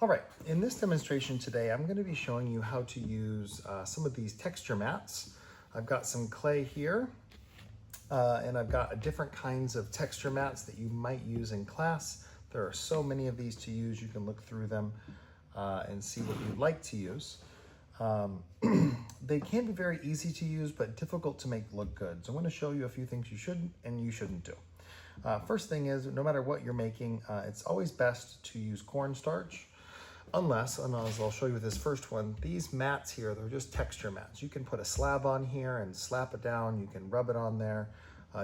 All right, in this demonstration today, I'm going to be showing you how to use some of these texture mats. I've got some clay here, and I've got different kinds of texture mats that you might use in class. There are so many of these to use. You can look through them and see what you'd like to use. They can be very easy to use, but difficult to make look good. So I'm going to show you a few things you should and you shouldn't do. First thing is, no matter what you're making, it's always best to use cornstarch. Unless, and as I'll show you with this first one, these mats here, they're just texture mats. You can put a slab on here and slap it down. You can rub it on there.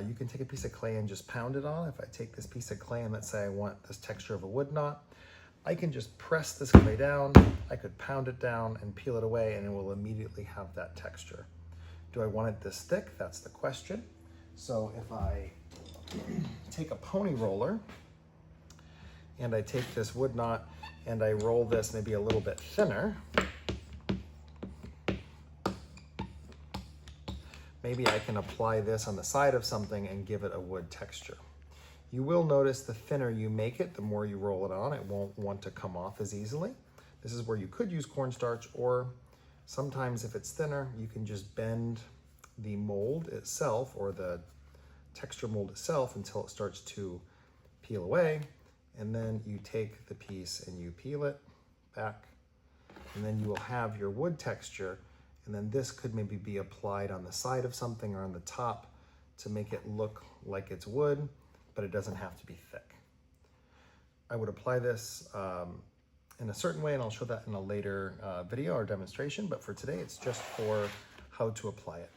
You can take a piece of clay and just pound it on. If I take this piece of clay and let's say I want this texture of a wood knot, I can just press this clay down. I could pound it down and peel it away and it will immediately have that texture. Do I want it this thick? That's the question. So if I take a pony roller and I take this wood knot and I roll this maybe a little bit thinner, maybe I can apply this on the side of something and give it a wood texture. You will notice the thinner you make it, the more you roll it on, it won't want to come off as easily. This is where you could use cornstarch, or sometimes if it's thinner, you can just bend the mold itself or the texture mold itself until it starts to peel away. And then you take the piece and you peel it back, and then you will have your wood texture. And then this could maybe be applied on the side of something or on the top to make it look like it's wood, but it doesn't have to be thick. I would apply this in a certain way, and I'll show that in a later video or demonstration, but for today, it's just for how to apply it.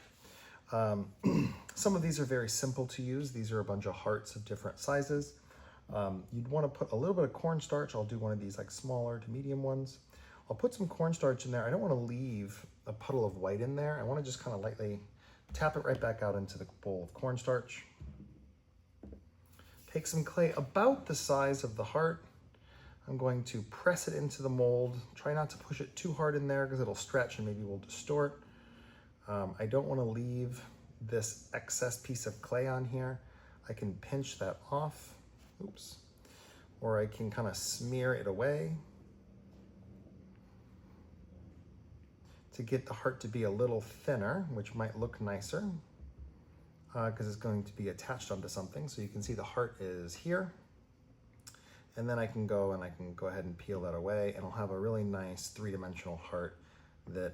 Some of these are very simple to use. These are a bunch of hearts of different sizes. You'd want to put a little bit of cornstarch. I'll do one of these like smaller to medium ones. I'll put some cornstarch in there. I don't want to leave a puddle of white in there. I want to just kind of lightly tap it right back out into the bowl of cornstarch. Take some clay about the size of the heart. I'm going to press it into the mold. Try not to push it too hard in there because it'll stretch and maybe will distort. I don't want to leave this excess piece of clay on here. I can pinch that off. Oops. Or I can kind of smear it away to get the heart to be a little thinner, which might look nicer because it's going to be attached onto something. So you can see the heart is here. And then I can go ahead and peel that away, and I'll have a really nice three-dimensional heart that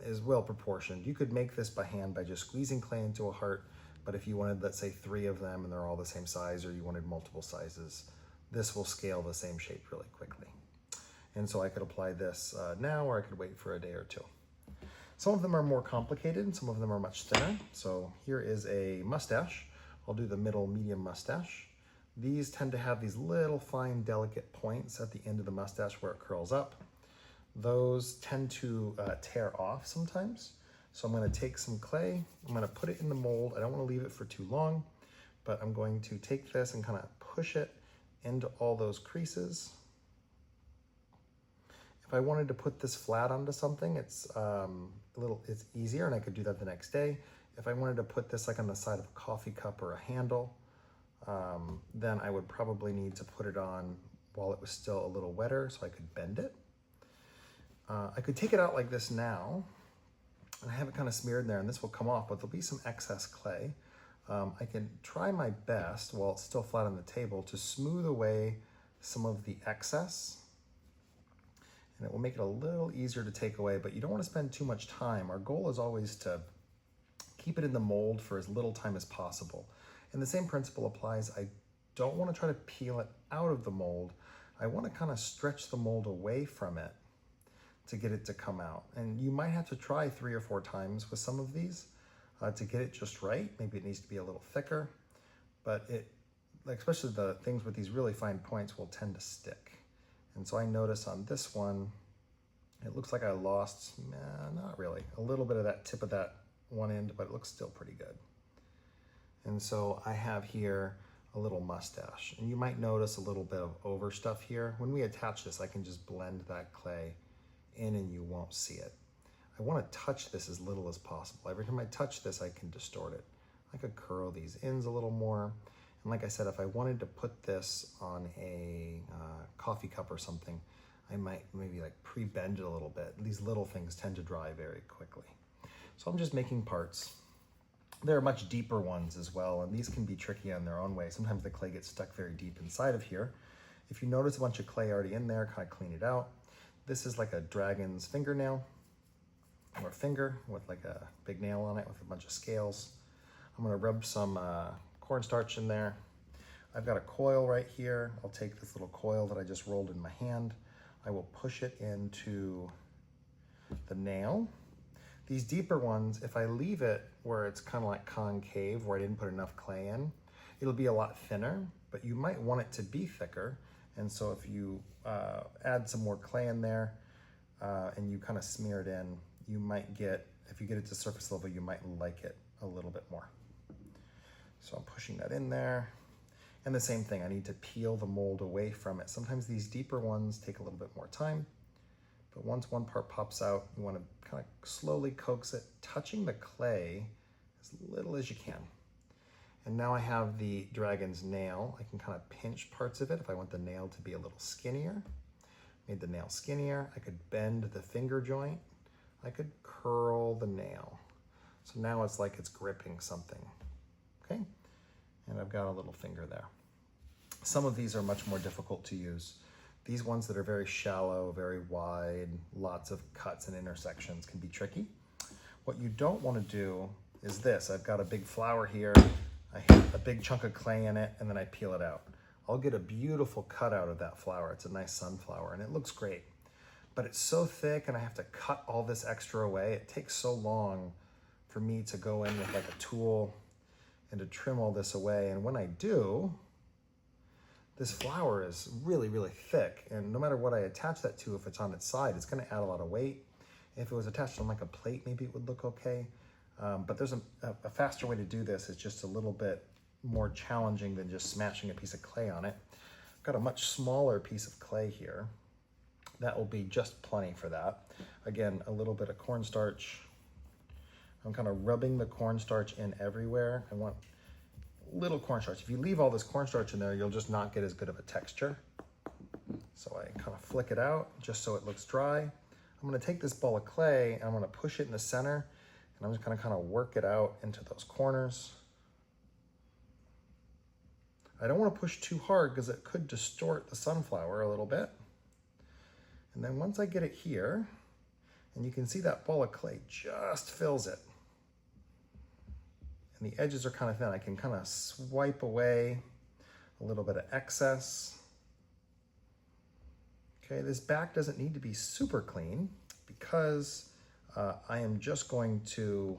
is well proportioned. You could make this by hand by just squeezing clay into a heart. But if you wanted, let's say, 3 of them and they're all the same size, or you wanted multiple sizes, this will scale the same shape really quickly. And so I could apply this now, or I could wait for a day or two. Some of them are more complicated and some of them are much thinner. So here is a mustache. I'll do the middle medium mustache. These tend to have these little fine delicate points at the end of the mustache where it curls up. Those tend to tear off sometimes. So I'm going to take some clay, I'm going to put it in the mold. I don't want to leave it for too long, but I'm going to take this and kind of push it into all those creases. If I wanted to put this flat onto something, it's easier, and I could do that the next day. If I wanted to put this like on the side of a coffee cup or a handle, then I would probably need to put it on while it was still a little wetter so I could bend it. I could take it out like this now, and I have it kind of smeared in there, and this will come off, but there'll be some excess clay. I can try my best while it's still flat on the table to smooth away some of the excess, and it will make it a little easier to take away, but you don't want to spend too much time. Our goal is always to keep it in the mold for as little time as possible. And the same principle applies. I don't want to try to peel it out of the mold. I want to kind of stretch the mold away from it to get it to come out. And you might have to try 3 or 4 times with some of these to get it just right. Maybe it needs to be a little thicker, but especially the things with these really fine points will tend to stick. And so I notice on this one, it looks like I lost, not really, a little bit of that tip of that one end, but it looks still pretty good. And so I have here a little mustache, and you might notice a little bit of over stuff here. When we attach this, I can just blend that clay in and you won't see it. I want to touch this as little as possible. Every time I touch this, I can distort it. I could curl these ends a little more. And like I said, if I wanted to put this on a coffee cup or something, I might maybe like pre-bend it a little bit. These little things tend to dry very quickly. So I'm just making parts. There are much deeper ones as well, and these can be tricky on their own way. Sometimes the clay gets stuck very deep inside of here. If you notice a bunch of clay already in there, kind of clean it out. This is like a dragon's fingernail or finger with like a big nail on it with a bunch of scales. I'm gonna rub some cornstarch in there. I've got a coil right here. I'll take this little coil that I just rolled in my hand. I will push it into the nail. These deeper ones, if I leave it where it's kind of like concave, where I didn't put enough clay in, it'll be a lot thinner, but you might want it to be thicker. And so if you add some more clay in there and you kind of smear it in, you might get, if you get it to surface level, you might like it a little bit more. So I'm pushing that in there. And the same thing, I need to peel the mold away from it. Sometimes these deeper ones take a little bit more time. But once one part pops out, you want to kind of slowly coax it, touching the clay as little as you can. And now I have the dragon's nail. I can kind of pinch parts of it if I want the nail to be a little skinnier. Made the nail skinnier. I could bend the finger joint. I could curl the nail. So now it's like it's gripping something, okay? And I've got a little finger there. Some of these are much more difficult to use. These ones that are very shallow, very wide, lots of cuts and intersections can be tricky. What you don't want to do is this. I've got a big flower here. I hit a big chunk of clay in it, and then I peel it out. I'll get a beautiful cut out of that flower. It's a nice sunflower, and it looks great. But it's so thick, and I have to cut all this extra away. It takes so long for me to go in with like a tool and to trim all this away. And when I do, this flower is really, really thick. And no matter what I attach that to, if it's on its side, it's gonna add a lot of weight. If it was attached on like a plate, maybe it would look okay. But there's a faster way to do this. It's just a little bit more challenging than just smashing a piece of clay on it. I've got a much smaller piece of clay here. That will be just plenty for that. Again, a little bit of cornstarch. I'm kind of rubbing the cornstarch in everywhere. I want little cornstarch. If you leave all this cornstarch in there, you'll just not get as good of a texture. So I kind of flick it out just so it looks dry. I'm gonna take this ball of clay and I'm gonna push it in the center, and I'm just gonna kind of work it out into those corners. I don't wanna push too hard because it could distort the sunflower a little bit. And then once I get it here, and you can see that ball of clay just fills it. And the edges are kind of thin. I can kind of swipe away a little bit of excess. Okay, this back doesn't need to be super clean because I am just going to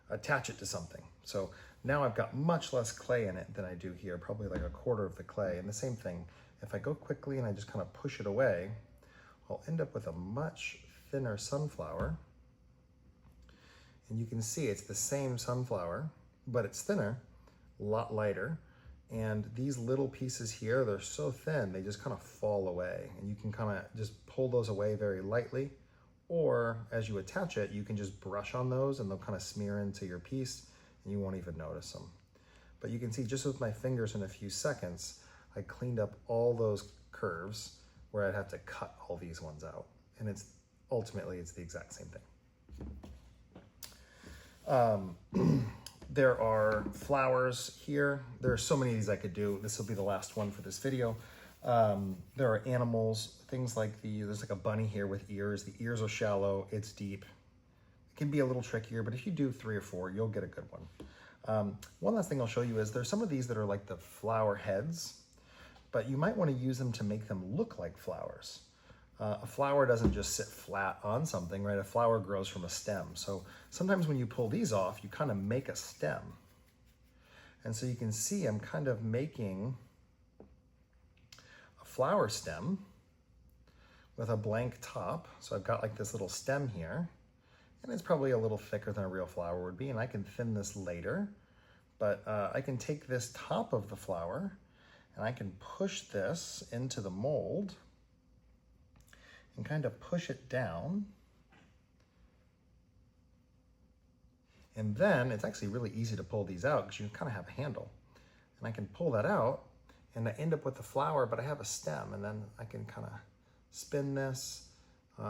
attach it to something. So now I've got much less clay in it than I do here, probably like a quarter of the clay. And the same thing, if I go quickly and I just kind of push it away, I'll end up with a much thinner sunflower. And you can see it's the same sunflower, but it's thinner, a lot lighter. And these little pieces here, they're so thin, they just kind of fall away. And you can kind of just pull those away very lightly. Or as you attach it, you can just brush on those and they'll kind of smear into your piece and you won't even notice them. But you can see just with my fingers in a few seconds, I cleaned up all those curves where I'd have to cut all these ones out. And ultimately it's the exact same thing. There are flowers here. There are so many of these I could do. This will be the last one for this video. There are animals, things like there's like a bunny here with ears. The ears are shallow, it's deep. It can be a little trickier, but if you do 3 or 4, you'll get a good one. One last thing I'll show you is there's some of these that are like the flower heads, but you might want to use them to make them look like flowers. A flower doesn't just sit flat on something, right? A flower grows from a stem. So sometimes when you pull these off, you kind of make a stem. And so you can see I'm kind of making a flower stem with a blank top. So I've got like this little stem here, and it's probably a little thicker than a real flower would be, and I can thin this later. But I can take this top of the flower and I can push this into the mold and kind of push it down. And then it's actually really easy to pull these out because you kind of have a handle. And I can pull that out and I end up with the flower, but I have a stem, and then I can kind of spin this.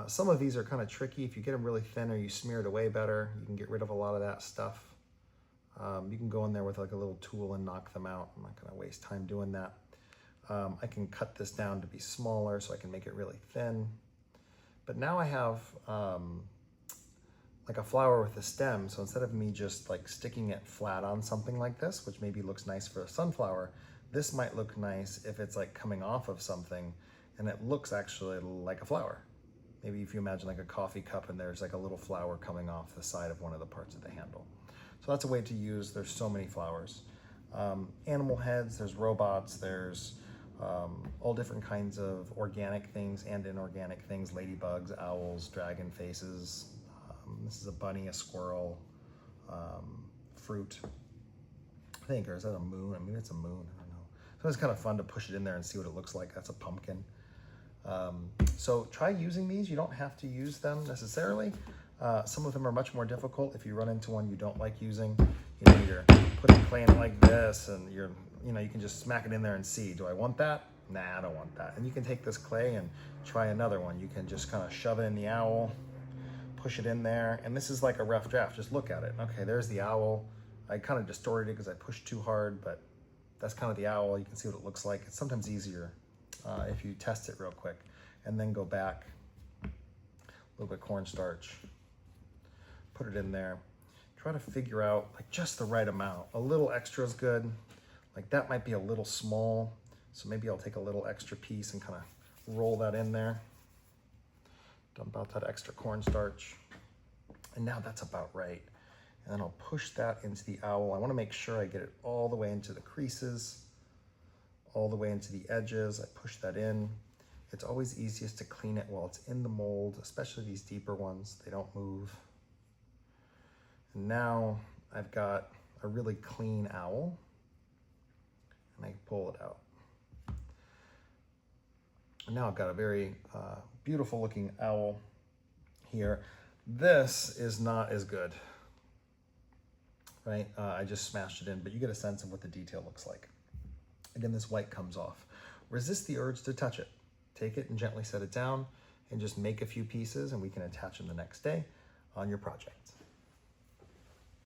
Some of these are kind of tricky. If you get them really thin or you smear it away better, you can get rid of a lot of that stuff. You can go in there with like a little tool and knock them out. I'm not gonna waste time doing that. I can cut this down to be smaller so I can make it really thin. But now I have like a flower with a stem. So instead of me just like sticking it flat on something like this, which maybe looks nice for a sunflower, this might look nice if it's like coming off of something and it looks actually like a flower. Maybe if you imagine like a coffee cup and there's like a little flower coming off the side of one of the parts of the handle. So that's a way to use, there's so many flowers. Animal heads, there's robots, there's all different kinds of organic things and inorganic things, ladybugs, owls, dragon faces. This is a bunny, a squirrel, fruit, I think, or is that a moon? I mean, it's a moon, I don't know. So it's kind of fun to push it in there and see what it looks like. That's a pumpkin. So try using these. You don't have to use them necessarily. Some of them are much more difficult. If you run into one you don't like using, you know, you're putting clay in like this, and you can just smack it in there and see, do I want that? Nah, I don't want that. And you can take this clay and try another one. You can just kind of shove it in the owl, push it in there, and this is like a rough draft. Just look at it. Okay, there's the owl. I kind of distorted it because I pushed too hard, but that's kind of the owl. You can see what it looks like. It's sometimes easier if you test it real quick, and then go back, a little bit of cornstarch, put it in there. Try to figure out like just the right amount. A little extra is good. Like that might be a little small, so maybe I'll take a little extra piece and kind of roll that in there. Dump out that extra cornstarch. And now that's about right. And then I'll push that into the owl. I want to make sure I get it all the way into the creases, all the way into the edges. I push that in. It's always easiest to clean it while it's in the mold, especially these deeper ones. They don't move. And now I've got a really clean owl, and I pull it out. And now I've got a very beautiful looking owl here. This is not as good, right? I just smashed it in, but you get a sense of what the detail looks like. Again, this white comes off. Resist the urge to touch it. Take it and gently set it down and just make a few pieces, and we can attach them the next day on your project.